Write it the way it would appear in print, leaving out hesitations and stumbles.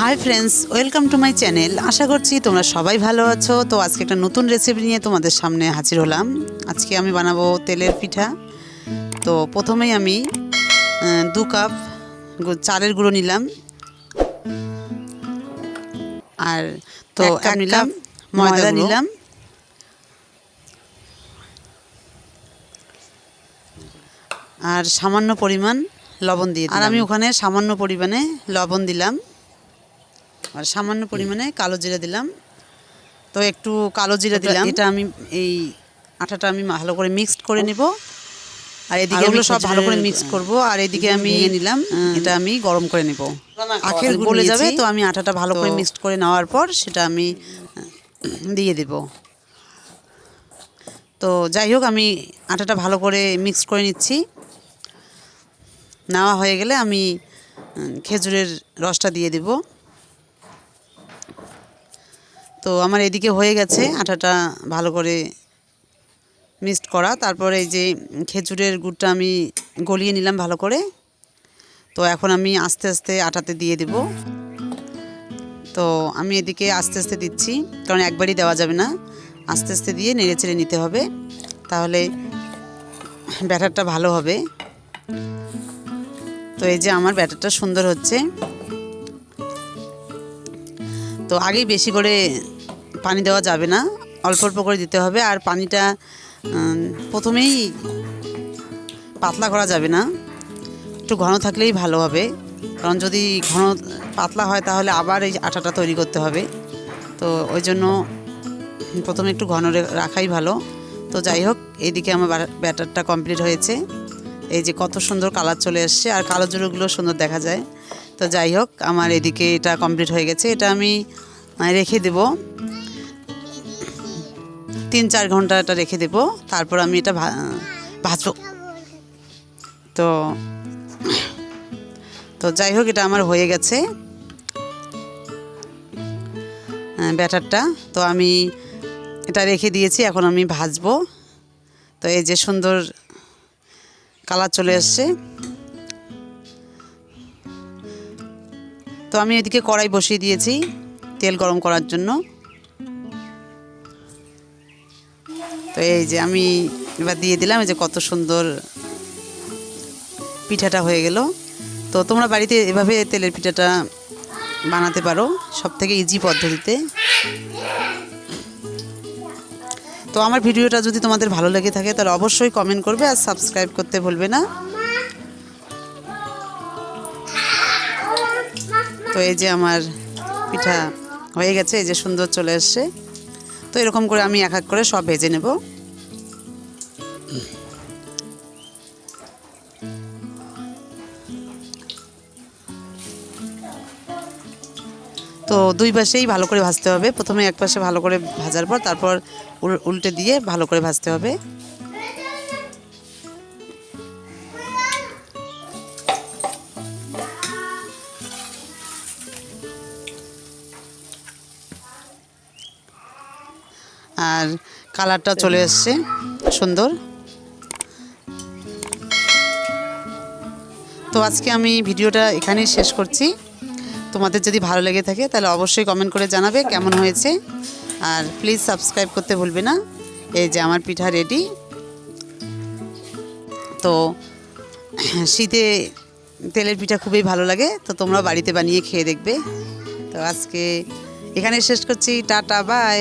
High friends, welcome to my channel. আশা করছি তোমরা সবাই ভালো আছো। তো আজকে একটা নতুন রেসিপি নিয়ে তোমাদের সামনে হাজির হলাম। আজকে আমি বানাবো তেলের পিঠা। তো প্রথমেই আমি 2 কাপ চালের গুঁড়ো নিলাম, আর তো 1 কাপ নিলাম ময়দা নিলাম, আর সামান্য পরিমাণ লবণ দিয়ে দিলাম। আর আমি ওখানে সামান্য পরিমাণে লবণ দিলাম, আর সামান্য পরিমাণে কালো জিরা দিলাম। তো একটু কালো জিরা দিলাম। এটা আমি এই আটাটা আমি ভালো করে মিক্সড করে নেব, আর এদিকে এগুলো সব ভালো করে মিক্স করব। আর এদিকে আমি নিয়ে নিলাম, এটা আমি গরম করে নেব। আখের গলে যাবে, তো আমি আটাটা ভালো করে মিক্সড করে নেওয়ার পর সেটা আমি দিয়ে দেব। তো যাই হোক, আমি আটাটা ভালো করে মিক্স করে নিচ্ছি। নেওয়া হয়ে গেলে আমি খেজুরের রসটা দিয়ে দেব। তো আমার এদিকে হয়ে গেছে আটাটা ভালো করে মিক্সড করা। তারপরে এই যে খেজুরের গুড়টা আমি গলিয়ে নিলাম ভালো করে। তো এখন আমি আস্তে আস্তে আটাতে দিয়ে দেব। তো আমি এদিকে আস্তে আস্তে দিচ্ছি, কারণ একবারই দেওয়া যাবে না, আস্তে আস্তে দিয়ে নেড়ে চেড়ে নিতে হবে, তাহলে ব্যাটারটা ভালো হবে। তো এই যে আমার ব্যাটারটা সুন্দর হচ্ছে। তো আগেই বেশি করে পানি দেওয়া যাবে না, অল্প অল্প করে দিতে হবে। আর পানিটা প্রথমেই পাতলা করা যাবে না, একটু ঘন থাকলেই ভালো হবে। কারণ যদি ঘন পাতলা হয় তাহলে আবার এই আটাটা তৈরি করতে হবে। তো ওই জন্য প্রথমে একটু ঘন রাখাই ভালো। তো যাই হোক, এইদিকে আমার ব্যাটারটা কমপ্লিট হয়েছে। এই যে কত সুন্দর কালার চলে আসছে, আর কালো জুড়োগুলো সুন্দর দেখা যায়। তো যাই হোক, আমার এদিকে এটা কমপ্লিট হয়ে গেছে। এটা আমি রেখে দেব, 3-4 ঘন্টা এটা রেখে দেব। তারপর আমি এটা ভাজবো। তো তো যাই হোক, এটা আমার হয়ে গেছে ব্যাটারটা। তো আমি এটা রেখে দিয়েছি, এখন আমি ভাজবো। তো এই যে সুন্দর কালার চলে আসছে। তো আমি এদিকে কড়াই বসিয়ে দিয়েছি তেল গরম করার জন্য। তো এই যে আমি এবার দিয়ে দিলাম। এই যে কত সুন্দর পিঠাটা হয়ে গেল। তো তোমরা বাড়িতে এভাবে তেলের পিঠাটা বানাতে পারো, সবথেকে ইজি পদ্ধতিতে। তো আমার ভিডিওটা যদি তোমাদের ভালো লেগে থাকে তাহলে অবশ্যই কমেন্ট করবে, আর সাবস্ক্রাইব করতে ভুলবে না। তো এই যে আমার পিঠা হয়ে গেছে, এই যে সুন্দর চলে আসছে। তো এরকম করে আমি এক এক করে সব ভেজে নেব। তো দুই পাশেই ভালো করে ভাজতে হবে। প্রথমে এক পাশে ভালো করে ভাজার পর তারপর উল্টে দিয়ে ভালো করে ভাজতে হবে। আর কালারটা চলে আসছে সুন্দর। তো আজকে আমি ভিডিওটা এখানেই শেষ করছি। তোমাদের যদি ভালো লেগে থাকে তাহলে অবশ্যই কমেন্ট করে জানাবে কেমন হয়েছে, আর প্লিজ সাবস্ক্রাইব করতে ভুলবে না। এই যে আমার পিঠা রেডি। তো শীতে তেলের পিঠা খুবই ভালো লাগে, তো তোমরা বাড়িতে বানিয়ে খেয়ে দেখবে। তো আজকে এখানে শেষ করছি। Tata, by.